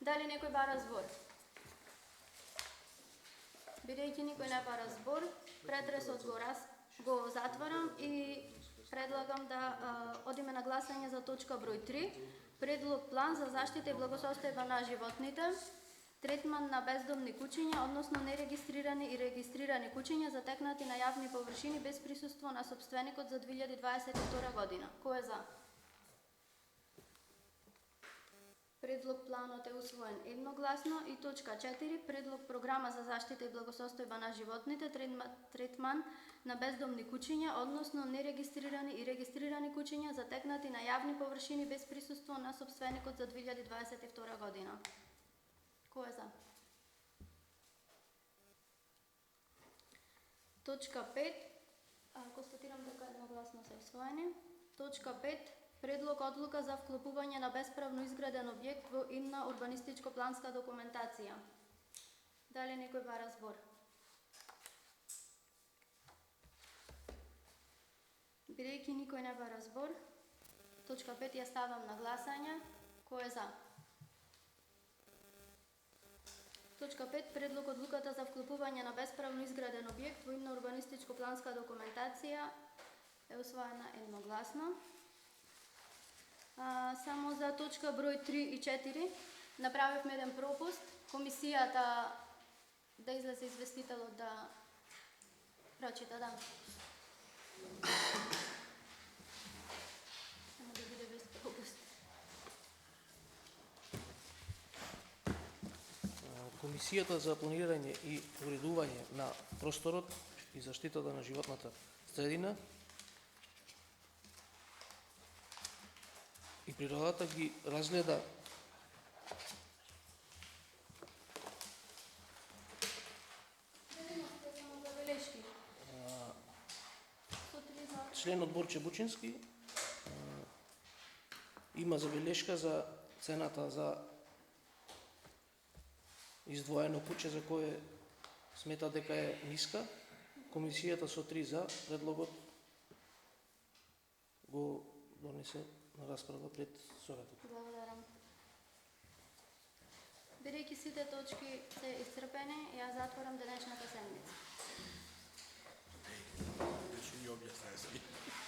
Дали некој бара збор? Бидејќи никој не бара збор, претресот го затварам и предлагам да одиме на гласање за точка број 3, предлог план за заштита и благосостојба на животните, третман на бездомни куќиња, односно нерегистрирани и регистрирани куќиња затекнати на јавни површини без присуство на сопственикот за 2022 година. Кој е за? Предлог планот е усвоен едногласно. И точка 4, предлог програма за заштита и благосостојба на животните, третман на бездомни куќиња, односно нерегистрирани и регистрирани куќиња затекнати на јавни површини без присуство на сопственикот за 2022 година. Кој е за? Точка 5, констатирам дека едногласно се усвоени. Точка 5, предлог одлука за вклопување на бесправно изграден објект во идна урбанистичко-планска документација. Дали некој бара збор? Бидејќи никој не бара збор, точка 5 ја ставам на гласање. Кој е за? Точка 5, предлог одлуката за вклопување на бесправно изграден објект во идна урбанистичко-планска документација е усвоена едногласно. Само за точка број 3 и 4 направивме еден пропуст. Комисијата да излезе известителот да прочита, да. Само да биде без пропуст. Комисијата за планирање и уредување на просторот и заштитата на животната средина и природата ги разгледа членот Борче Бучински има забелешка за цената за издвоено куќе за кое смета дека е ниска. Комисијата со 3 за предлогот го донесе на расправа пред Советот. Благодарам. Бидејќи сите точки се исцрпени, ја затворам денешната седница.